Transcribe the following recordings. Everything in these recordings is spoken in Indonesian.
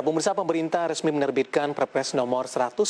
pemirsa, pemerintah resmi menerbitkan Perpres nomor 109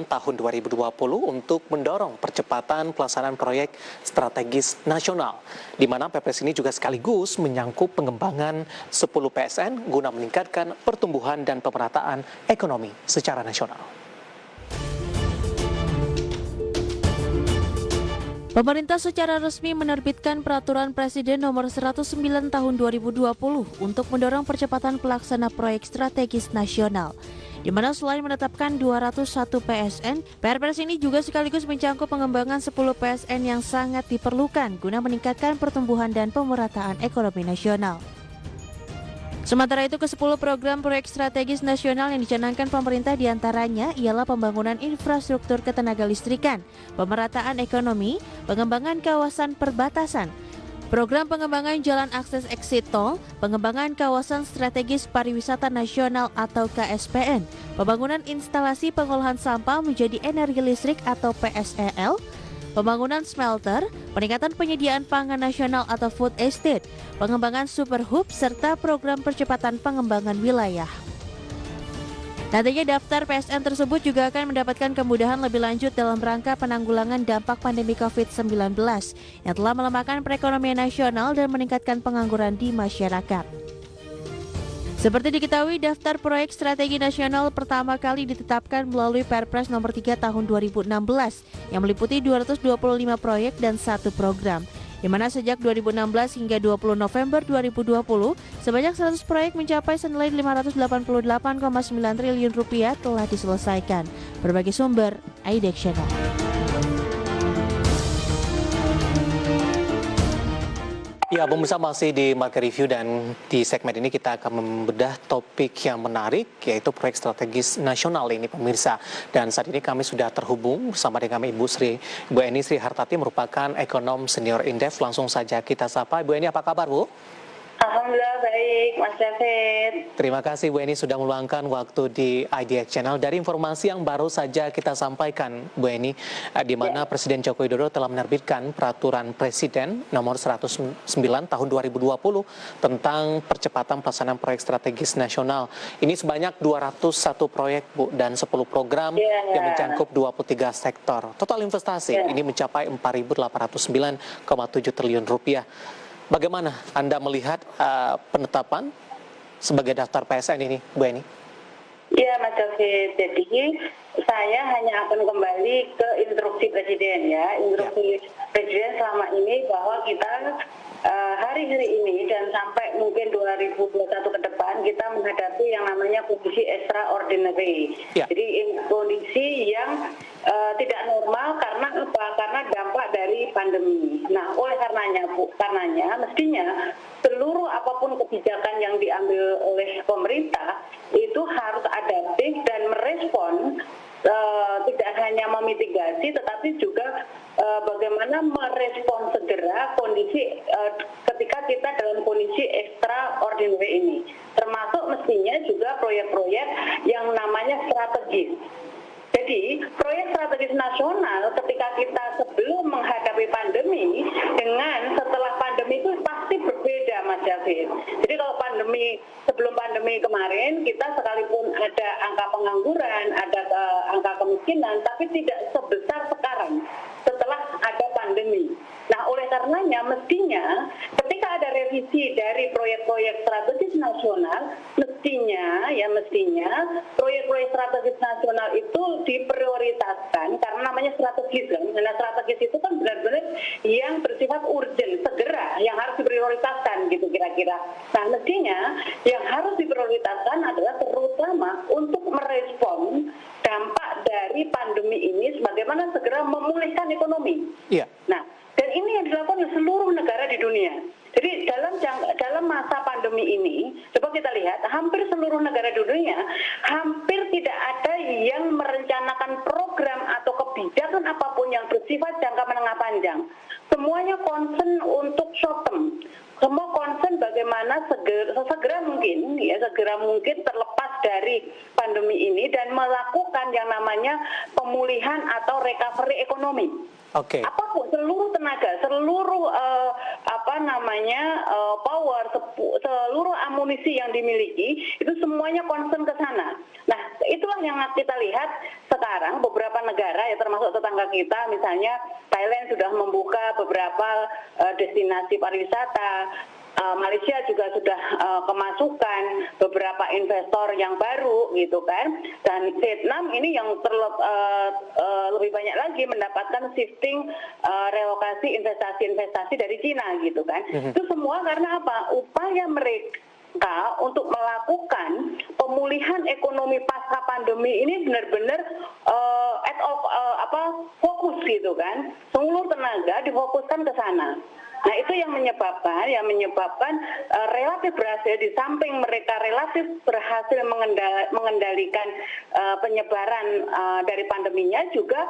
tahun 2020 untuk mendorong percepatan pelaksanaan proyek strategis nasional, di mana Perpres ini juga sekaligus menyangkut pengembangan 10 PSN guna meningkatkan pertumbuhan dan pemerataan ekonomi secara nasional. Pemerintah secara resmi menerbitkan Peraturan Presiden Nomor 109 Tahun 2020 untuk mendorong percepatan pelaksana proyek strategis nasional, di mana selain menetapkan 201 PSN, Perpres ini juga sekaligus mencangkup pengembangan 10 PSN yang sangat diperlukan guna meningkatkan pertumbuhan dan pemerataan ekonomi nasional. Sementara itu, ke-10 program proyek strategis nasional yang dicanangkan pemerintah diantaranya ialah pembangunan infrastruktur ketenaga listrikan, pemerataan ekonomi, pengembangan kawasan perbatasan, program pengembangan jalan akses exit tol, pengembangan kawasan strategis pariwisata nasional atau KSPN, pembangunan instalasi pengolahan sampah menjadi energi listrik atau PSEL, pembangunan smelter, peningkatan penyediaan pangan nasional atau food estate, pengembangan super hub, serta program percepatan pengembangan wilayah. Nantinya daftar PSN tersebut juga akan mendapatkan kemudahan lebih lanjut dalam rangka penanggulangan dampak pandemi COVID-19 yang telah melemahkan perekonomian nasional dan meningkatkan pengangguran di masyarakat. Seperti diketahui, daftar proyek strategi nasional pertama kali ditetapkan melalui Perpres nomor 3 tahun 2016 yang meliputi 225 proyek dan 1 program, di mana sejak 2016 hingga 20 November 2020, sebanyak 100 proyek mencapai senilai 588,9 triliun rupiah telah diselesaikan. Berbagai sumber, IDEX Channel. Ya, pemirsa, masih di Market Review dan di segmen ini kita akan membedah topik yang menarik, yaitu proyek strategis nasional ini, pemirsa. Dan saat ini kami sudah terhubung bersama dengan Ibu Eni Sri Hartati, merupakan ekonom senior Indef. Langsung saja kita sapa. Ibu Eni, apa kabar, Bu? Alhamdulillah baik, Mas David. Terima kasih Bu Eni sudah meluangkan waktu di IDX Channel. Dari informasi yang baru saja kita sampaikan, Bu Eni, di mana Presiden Joko Widodo telah menerbitkan Peraturan Presiden Nomor 109 Tahun 2020 tentang percepatan pelaksanaan proyek strategis nasional. Ini sebanyak 201 proyek, Bu, dan 10 program yang mencakup 23 sektor. Total investasi ini mencapai 4.809,7 triliun rupiah. Bagaimana Anda melihat penetapan sebagai daftar PSN ini, Bu Eni? Ya, Mas David. Jadi saya hanya akan kembali ke instruksi Presiden ya. Instruksi Presiden selama ini bahwa kita hari-hari ini dan sampai mungkin 2021 ke depan kita menghadapi yang namanya kondisi extraordinary. Jadi kondisi yang tidak normal karena apa? Karena dampak dari pandemi. Nah, oleh karenanya mestinya seluruh apapun kebijakan yang diambil oleh pemerintah itu harus adaptif dan merespon, tidak hanya memitigasi tetapi juga bagaimana merespon segera kondisi ketika kita dalam kondisi extraordinary ini, termasuk mestinya juga proyek-proyek yang namanya strategis. Jadi proyek strategis nasional ketika kita sebelum menghadapi pandemi dengan setelah pandemi itu pasti berbeda, Mas David. Jadi kalau sebelum pandemi kemarin kita sekalipun ada angka pengangguran, ada angka kemiskinan, tapi tidak sebesar sekarang setelah ada pandemi. Nah, oleh karenanya mestinya ketika ada revisi dari proyek-proyek strategis nasional, mestinya proyek-proyek strategis nasional itu diprioritaskan karena namanya strategis kan. Karena strategis itu kan benar-benar yang bersifat urgent, segera, yang harus diprioritaskan gitu kira-kira. Nah, mestinya yang harus diprioritaskan adalah terutama untuk merespon dampak dari pandemi ini sebagaimana segera memulihkan ekonomi. Nah, dan ini yang dilakukan oleh seluruh negara di dunia. Jadi dalam masa pandemi ini, coba kita lihat, hampir seluruh negara di dunia, hampir tidak ada yang merencanakan program atau kebijakan apapun yang bersifat jangka menengah panjang. Semuanya concern untuk short term. Semua concern bagaimana segera mungkin terlepas dari pandemi ini dan melakukan yang namanya pemulihan atau recovery ekonomi. Apapun, seluruh tenaga, seluruh power, seluruh amunisi yang dimiliki itu semuanya concern ke sana. Nah, itulah yang kita lihat sekarang beberapa negara ya termasuk tetangga kita, misalnya Thailand sudah membuka beberapa destinasi pariwisata. Malaysia juga sudah kemasukan beberapa investor yang baru gitu kan, dan Vietnam ini yang lebih banyak lagi mendapatkan shifting relokasi investasi dari Cina gitu kan. Itu semua karena apa? Upaya mereka untuk melakukan pemulihan ekonomi pasca pandemi ini benar-benar fokus gitu kan, seluruh tenaga difokuskan ke sana. Nah, itu yang menyebabkan relatif berhasil, di samping mereka relatif berhasil mengendalikan penyebaran dari pandeminya, juga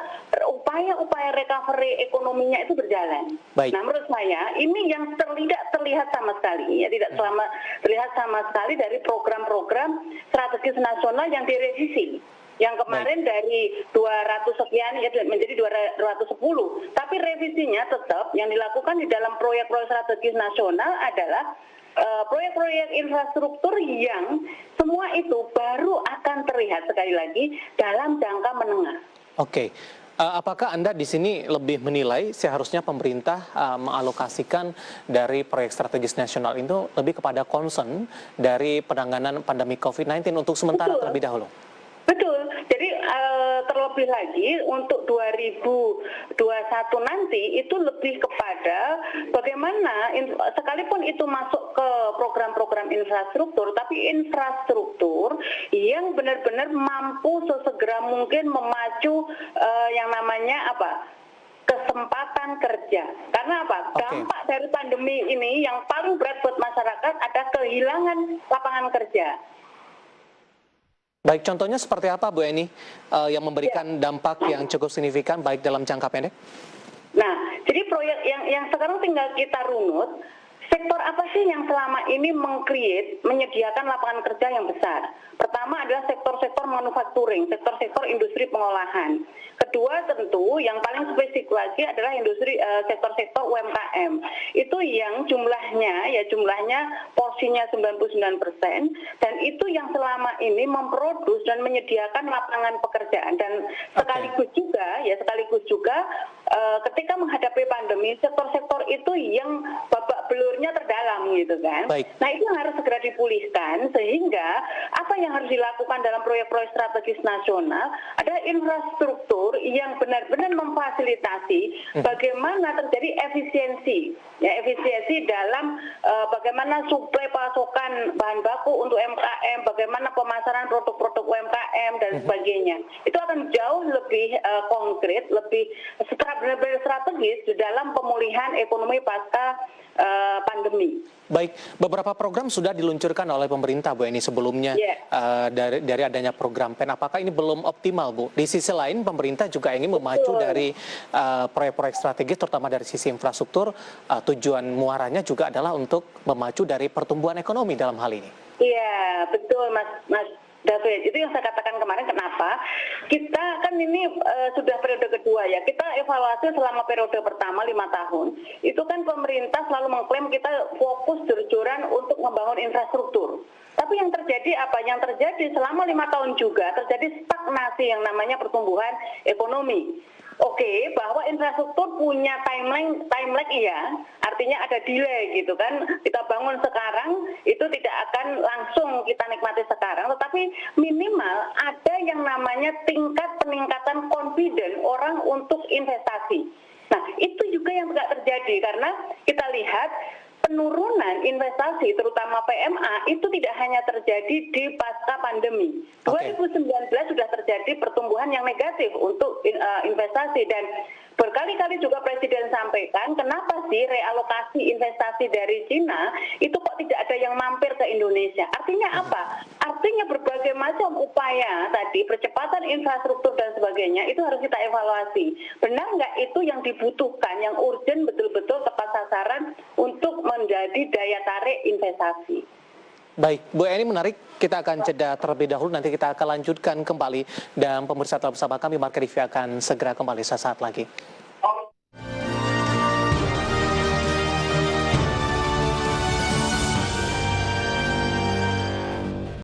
upaya recovery ekonominya itu berjalan. Baik. Nah, menurut saya ini yang tidak terlihat sama sekali, terlihat sama sekali dari program-program strategis nasional yang direvisi. Yang kemarin dari 200 sekian ya menjadi 210. Tapi revisinya tetap yang dilakukan di dalam proyek-proyek strategis nasional adalah proyek-proyek infrastruktur yang semua itu baru akan terlihat sekali lagi dalam jangka menengah. Oke. Apakah Anda di sini lebih menilai seharusnya pemerintah mengalokasikan dari proyek strategis nasional itu lebih kepada concern dari penanganan pandemi COVID-19 untuk sementara terlebih dahulu? Betul. Jadi terlebih lagi untuk 2021 nanti itu lebih kepada bagaimana sekalipun itu masuk ke program-program infrastruktur, tapi infrastruktur yang benar-benar mampu sesegera mungkin memacu yang namanya kesempatan kerja. Karena apa? Dampak dari pandemi ini yang paling berat buat masyarakat ada kehilangan lapangan kerja. Baik, contohnya seperti apa Bu Eni yang memberikan dampak yang cukup signifikan baik dalam jangka pendek? Nah, jadi proyek yang sekarang tinggal kita runut, sektor apa sih yang selama ini menyediakan lapangan kerja yang besar? Pertama adalah sektor-sektor manufacturing, sektor-sektor industri pengolahan. Kedua tentu yang paling spesifik lagi adalah sektor-sektor UMKM. Itu yang jumlahnya porsinya 99%, dan itu yang selama ini memproduksi dan menyediakan lapangan pekerjaan. Dan sekaligus juga ketika menghadapi pandemi, sektor-sektor itu yang babak belurnya terdalam gitu kan. Baik. Nah, itu harus segera dipulihkan, sehingga apa yang harus dilakukan dalam proyek-proyek strategis nasional adalah infrastruktur yang benar-benar memfasilitasi bagaimana terjadi efisiensi dalam bagaimana suplai pasokan bahan baku untuk UMKM, bagaimana pemasaran produk-produk UMKM dan sebagainya. Itu akan jauh lebih konkret, lebih benar-benar strategis di dalam pemulihan ekonomi pasca pandemi. Baik, beberapa program sudah diluncurkan oleh pemerintah Bu Eni sebelumnya dari adanya program PEN. Apakah ini belum optimal Bu? Di sisi lain pemerintah juga ingin memacu dari proyek-proyek strategis terutama dari sisi infrastruktur. Tujuan muaranya juga adalah untuk memacu dari pertumbuhan ekonomi dalam hal ini. Iya, betul Mas David, itu yang saya katakan kemarin. Kenapa? Kita kan ini sudah periode kedua ya, kita evaluasi selama periode pertama 5 tahun, itu kan pemerintah selalu mengklaim kita fokus jor-joran untuk membangun infrastruktur. Tapi yang terjadi apa? Yang terjadi selama 5 tahun juga terjadi stagnasi yang namanya pertumbuhan ekonomi. Oke, bahwa infrastruktur punya time lag iya, artinya ada delay gitu kan. Kita bangun sekarang, itu tidak akan langsung kita nikmati sekarang, tetapi minimal ada yang namanya tingkat peningkatan confidence orang untuk investasi. Nah, itu juga yang tidak terjadi karena kita lihat penurunan investasi terutama PMA itu tidak hanya terjadi di pasca pandemi. 2019 sudah terjadi pertumbuhan yang negatif untuk investasi, dan berkali-kali juga Presiden sampaikan kenapa sih realokasi investasi dari Cina itu kok tidak ada yang mampir ke Indonesia. Artinya apa? Artinya berbagai macam upaya tadi, percepatan infrastruktur dan sebagainya itu harus kita evaluasi. Benar nggak itu yang dibutuhkan, yang urgent betul-betul tepat sasaran untuk menjadi daya tarik investasi. Baik, Bu Eni, menarik. Kita akan jeda terlebih dahulu, nanti kita akan lanjutkan kembali. Dan pemirsa tetap bersama kami, Marka Divi akan segera kembali sesaat lagi.